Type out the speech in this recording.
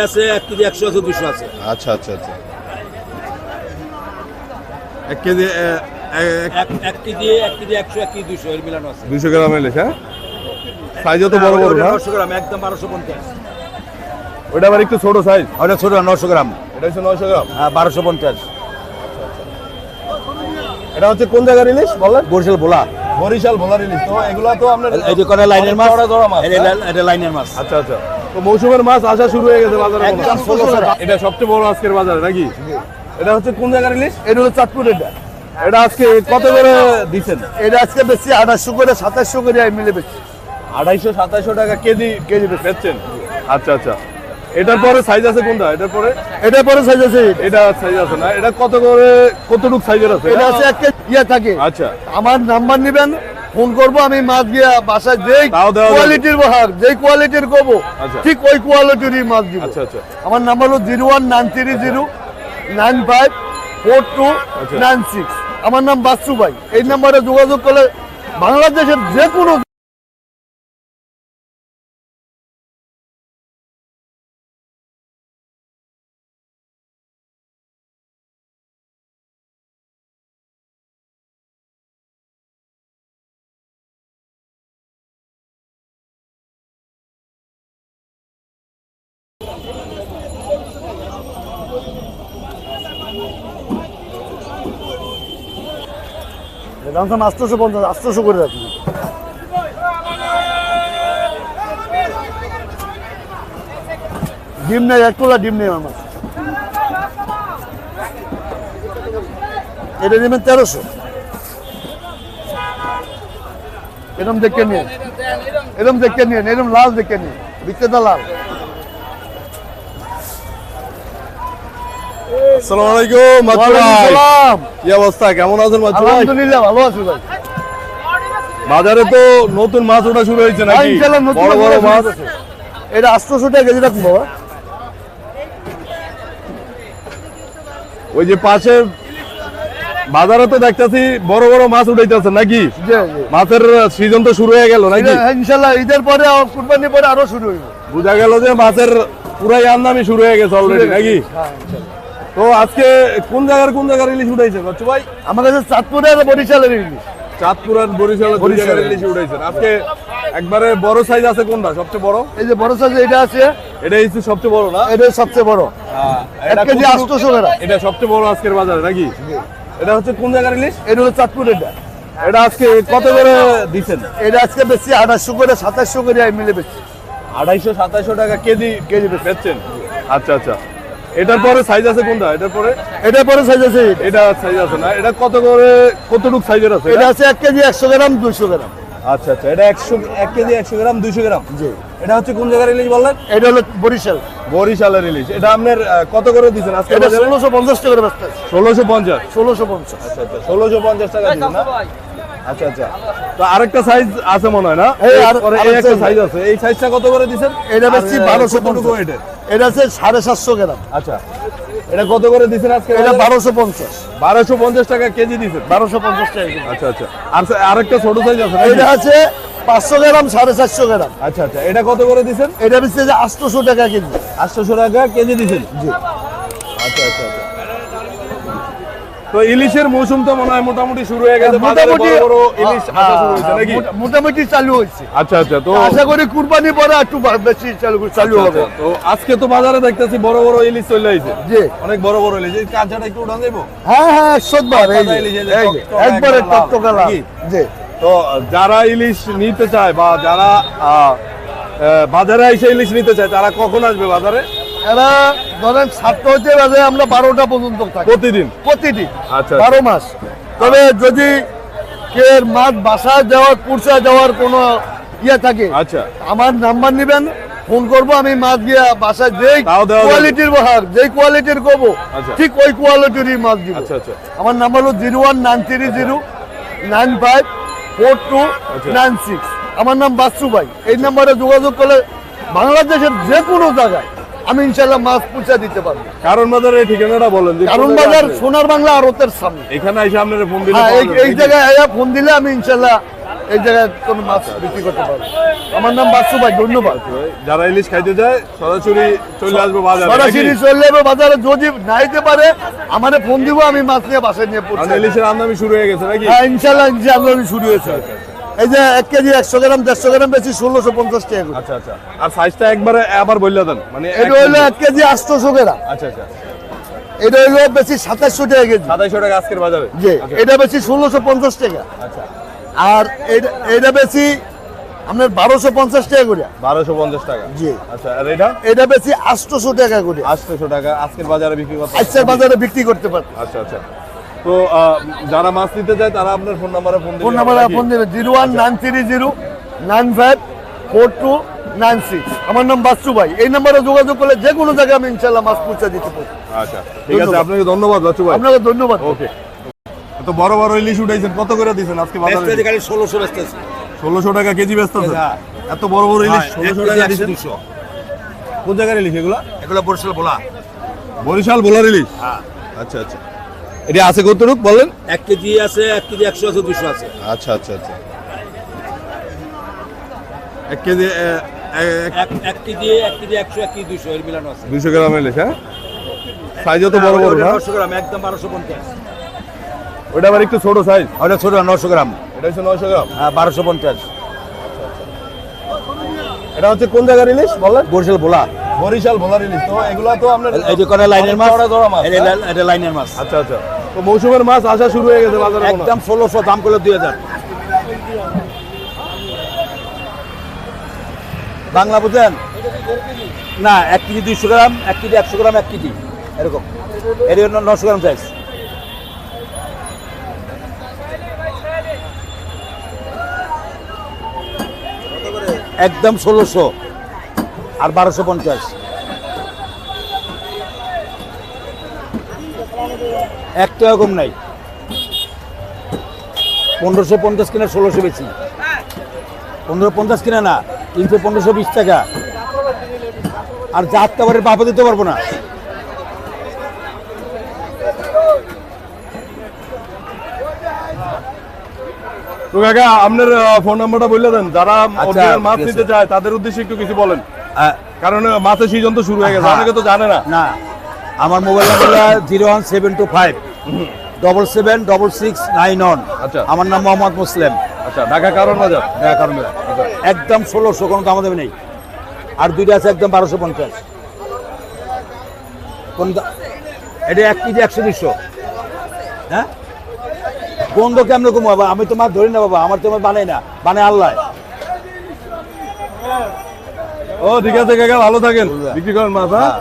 আছে 1 কেজি 100 আছে 200 আছে। আচ্ছা আচ্ছা আচ্ছা 1 কেজি 1 কেজি 100 1 কেজি 200 এর মিলানো আছে। 200 গ্রাম ইলিশ, হ্যাঁ সাইজও তো বড় বড় না? 900 গ্রাম একদম 1250। ওটা আবার একটু ছোট সাইজ। ওটা ছোট 900 গ্রাম। এটা হচ্ছে 900 গ্রাম। হ্যাঁ 1250। এটা হচ্ছে কোন জায়গার ইলিশ বলেন? বরিশাল ভোলা। বরিশাল ভোলার ইলিশ। তো এগুলা তো আপনার এই যে করে লাইনের মাছ। জোড়া মাছ। এটা লাইনের মাছ। আচ্ছা আচ্ছা। তো মৌসুমের মাছ আসা শুরু হয়ে গেছে বাজারে। একদম 1600 টাকা। এটা সবচেয়ে বড় আজকের বাজারে নাকি? এটা হচ্ছে কোন জায়গার ইলিশ? এটা হলো চাঁদপুর। এটা আজকে কত করে দিচ্ছেন? এটা আজকে বেশি 2800 করে 2700 করে মিলে বেশি। 250-2700 টাকা কেজি বেচছেন। আচ্ছা আচ্ছা। এটার পরে সাইজ আছে কোনটা? এটার পরে এটার পরে সাইজ আছে। এটা সাইজ আছে না? এটা কত করে কতটুক সাইজের আছে? এটা আছে 1 কেজি থাকে। আচ্ছা। আমার নাম্বার নেবেন, ফোন করব, আমি মাছ দিয়ে বাসায় যেই তাও দেওয়া যাবে। কোয়ালিটির বহার যেই কোয়ালিটির কব আচ্ছা। ঠিক ওই কোয়ালিটিরই মাছ দিব। আচ্ছা আচ্ছা। আমার নাম্বার হলো 01930954296। আমার নাম বাচ্চু ভাই। এই নাম্বারে যোগাযোগ করলে বাংলাদেশের যে কোনো দাম 850 800 করে রাখি। ডিম নেই, এক তোলা ডিম নেই আমার। এটা নেবেন 1300। এরকম দেখে নিন, এরকম দেখে নিন, এরকম লাল দেখে নিন, বিক্রেতা লাল। আসসালামু আলাইকুম মাছু ভাই। সালাম। কি অবস্থা, কেমন আছেন মাছু ভাই? আলহামদুলিল্লাহ ভালো আছি ভাই। বাজারে তো নতুন মাছ ওঠা শুরু হয়েছে নাকি? ইনশাআল্লাহ নতুন বড় বড় মাছ। এটা 800 টাকা কেজি রাখুন বাবা। ওই যে পাশে বাজারে তো দেখতেছি বড় বড় মাছ উঠাইতেছে নাকি? জি জি। মাছের সিজন তো শুরু হয়ে গেল নাকি? ইনশাআল্লাহ ঈদের পরে আর কুরবানির পরে আরো শুরু হইব। বোঝা গেল যে মাছের পুরাই আমদানি শুরু হয়ে গেছে অলরেডি নাকি? হ্যাঁ ইনশাআল্লাহ। তো আজকে কোন জায়গার ইলিশ উঠাইছে মাছু ভাই? আমার কাছে চাঁদপুরে আর বরিশালের ইলিশ। চাঁদপুর আর বরিশালের দুই জায়গার ইলিশ উঠাইছেন। আজকে একবারে বড় সাইজ আছে কোনটা সবচেয়ে বড়? এই যে বড় সাইজ এটা আছে, এটা হচ্ছে সবচেয়ে বড় না? এটা সবচেয়ে বড়। এটা 1 কেজি কতটুকু- 800 গ্রাম। এটা সবচেয়ে বড় আজকের বাজারে নাকি? এটা হচ্ছে কোন জায়গার ইলিশ? এটা হলো চাঁদপুর। এটা আজকে কত করে দিচ্ছেন? এটা আজকে বেশি 2800 করে 2700 করে মিলে বেশি। 250-2700 টাকা কেজি বেচছেন। আচ্ছা আচ্ছা। এটার পরে সাইজ আছে কোনটা? এটার পরে এটার পরে সাইজ আছে। এটা সাইজ আছে না? এটা কত করে কতটুক সাইজের আছে? এটা আছে 1 কেজি 100 গ্রাম 200 গ্রাম। আচ্ছা আচ্ছা। এটা 1 কেজি 100 গ্রাম 200 গ্রাম। জি। এটা হচ্ছে কোন জায়গার ইলিশ বললেন? এটা হলো বরিশাল। বরিশালের ইলিশ। এটা আপনার কত করে দিচ্ছেন আজকে এটা বাজারে? 1650 টাকা করে বেচতে আছে। 1650। 1650। আচ্ছা আচ্ছা। 1650 টাকা দিচ্ছেন না? আচ্ছা আচ্ছা। তো আরেকটা সাইজ আছে মনে হয় না? এই পরে এই একটা সাইজ আছে। এই সাইজটা কত করে দিচ্ছেন? এটা বেশি 1250 কতটুকু এটা? এটা আছে 750 গ্রাম। আচ্ছা। এটা কত করে দিচ্ছেন আজকে? এটা 1250। 1250 টাকা কেজি দিচ্ছেন। 1250 টাকা কেজি। আচ্ছা আচ্ছা। আর আরেকটা ছোট সাইজ আছে নাকি? এটা আছে 500 গ্রাম 450 গ্রাম। আচ্ছা আচ্ছা। এটা কত করে দিচ্ছেন? এটা বেশি 800 টাকা কেজি। 800 টাকা কেজি দিচ্ছেন। জি। আচ্ছা আচ্ছা আচ্ছা। তো ইলিশের মৌসুম তো মনে হয় মোটামুটি শুরু হয়ে গেছে। বাজারে মোটামুটি বড় বড় ইলিশ আসা শুরু হয়েছে নাকি? মোটামুটি চালু হয়েছে। আচ্ছা আচ্ছা। তো আশা করি কুরবানি পরে একটু বেশি চালু হবে। আচ্ছা, তো আজকে তো বাজারে দেখতেছি বড় বড় ইলিশ চলে আইছে। জি। অনেক বড় বড় ইলিশ। এই কাঁচাটা একটু উঠান যাইবো? হ্যাঁ হ্যাঁ 100 বার এই কাঁচা ইলিশ, এই যে এই যে, টকটকা একবারে একদম লাল, টকটকা লাল। নাকি? জি। তো যারা ইলিশ নিতে চায় বা যারা বাজারে এসে ইলিশ নিতে চায় তারা কখন আসবে বাজারে? এরা ধরেন 7টা হতে বাজে আমরা 12টা পর্যন্ত থাকি প্রতিদিন? প্রতিদিন। আচ্ছা। 12 মাস। তবে যদি কে মাছ বাসায় যাওয়ার কুরসা যাওয়ার কোনো থাকে, আচ্ছা। আমার নাম্বার নেবেন, ফোন করব, আমি মাছ গিয়া বাসায় যেই তাও দেওয়া যাবে? কোয়ালিটির বহার যেই কোয়ালিটির কব আচ্ছা। ঠিক ওই কোয়ালিটিরই মাছ দিব। আচ্ছা আচ্ছা। আমার নাম্বার হলো 01930954296। আমার নাম বাচ্চু ভাই। এই নাম্বারে যোগাযোগ করলে বাংলাদেশের যে কোনো জায়গায় আমি ইনশাল্লাহ মাছ পৌঁছে দিতে পারবো। কারণ বাজারের ঠিকানাটা বলেন। যে কারণ কোন বাজার জায়গায় সোনার বাংলা আড়তের সামনে। এখানে এসে আপনারা ফোন দিলে হ্যাঁ পাওয়া যাবে এই নাকি? জায়গায় ফোন দিলে আমি ইনশাল্লাহ এই জায়গায় কোনো মাছ বিক্রি করতে পারবো। আমার নাম বাচ্চু ভাই, ধন্যবাদ। যারা ইলিশ খাইতে যায় সরাসরি চলে আসবে বাজারে সরাসরি নাকি? চলে যাবে বাজারে, যদি নাইতে পারে আমারে ফোন দিব, আমি মাছ নিয়ে বাসায় নিয়ে কারণ পড়ছি। ইলিশের আমদানি শুরু হয়ে গেছে নাকি? হ্যাঁ ইনশাল্লাহ আমি শুরু হয়েছে। এই যে 1 কেজি 100 গ্রাম 150 গ্রাম বেশি 1650 টাকা করে। আচ্ছা আচ্ছা। আর সাইজটা একবারে আবার বললে দেন, মানে এটা হইলো 1 কেজি 800 গ্রাম, আচ্ছা আচ্ছা। এটা হইলো বেশি 2700 টাকা কেজি। 2700 টাকা আজকের বাজারে। জি, আচ্ছা, এটা বেশি 1650 টাকা। আচ্ছা। আর এটা বেশি আপনার 1250 টাকা করে। 1250 টাকা। জি। আচ্ছা, আর এটা এটা বেশি 800 টাকা করে 800 টাকা আজকের বাজারে বিক্রি করতে। আজকের বাজারে বিক্রি করতে পারে। আচ্ছা আচ্ছা। তো যারা মাছ নিতে যায় তারা আপনার ফোন নাম্বারে ফোন দিবে। ফোন নাম্বারে ফোন দেবে 01930954296। আমার নাম বাচ্চু ভাই, এই নাম্বারে যোগাযোগ করলে যে কোনো জায়গায় আমি ইনশাআল্লাহ মাছ পৌঁছে দিতে পারি। আচ্ছা ঠিক আছে, আপনাকে ধন্যবাদ বাচ্চু ভাই। আপনাকে ধন্যবাদ। ওকে। তো বড় বড় ইলিশ উঠাইছেন, কত করে দিয়েছেন আজকে বাজারে? বেচতেছি খালি 1600 বেচতেছি। 1600 টাকা কেজি বেচতেছেন? হ্যাঁ। এত বড় বড় ইলিশ হ্যাঁ, 1600 1 টাকা কেজি দিয়েছেন? 200। কোন জায়গার ইলিশ এগুলা? এগুলো বরিশাল ভোলা। বরিশাল ভোলার ইলিশ? হ্যাঁ। আচ্ছা আচ্ছা। এটা আছে কতটুক বলেন? 1 কেজি আছে, 1 কেজি 100 আছে, 200 আছে। আচ্ছা আচ্ছা আচ্ছা। 1 কেজি 1 কেজি 100, 1 কেজি 200 এর মিলানো আছে। 200 গ্রাম ইলিশ, হ্যাঁ? সাইজও তো বড় বড় না? 900 গ্রাম একদম 1250। ওটা আবার একটু ছোট সাইজ। ওটা ছোট 900 গ্রাম। এটা হচ্ছে 900 গ্রাম। হ্যাঁ 1250। এটা হচ্ছে কোন জায়গার ইলিশ বলেন? বরিশাল ভোলা। বরিশাল ভোলার ইলিশ। তো এগুলা তো আপনার এই যে করে লাইনের মাছ। চওড়া চওড়া মাছ, এটা হ্যাঁ? এটা লাইনের মাছ। আচ্ছা আচ্ছা। তো মৌসুমের মাছ আসা শুরু হয়ে গেছে বাজারে? একদম 1600, দাম করলে 2000। বাংলা বুঝেন না? 1 কেজি 200 গ্রাম, 1 কেজি 100 গ্রাম, 1 কেজি এরকম। এর জন্য 900 গ্রাম সাইজ। একদম 1600 আর 1250। একটা রকম নাই। 1550 কিনা 1600 বেশি। 1550 কিনা না, 1520 টাকা। আর জাত খাবারের বাপে দিতে পারবো না। তো কাকা আপনার ফোন নাম্বারটা বলে দেন, যারা অরিজিনাল মাছ ঠিক আছে। নিতে চায় তাদের উদ্দেশ্যে একটু কিছকিছু বলেন। আহ, কারণ মাছের সিজন তো শুরু হয়ে গেছে, হ্যাঁ। অনেকে তো জানে না। না, আমার মোবাইল নাম্বার 01725 776691। আচ্ছা। আমার নাম মোহাম্মদ মুসলিম। আচ্ছা, ঢাকা কারণ বাজার। একদম 1600, কোনো দাম দেবে নেই। আর দুইটা আছে একদম 1250। কোন এটা 1 কেজি 100, 200। হ্যাঁ, বন্ধ কেমন কমাবো? আমি তো মাছ ধরি না বাবা, আমার তো মাছ বানাই না, বানায় আল্লাহ। ও ঠিক আছে কাকা, ভালো থাকেন, বিক্রি করেন মাছ, হ্যাঁ?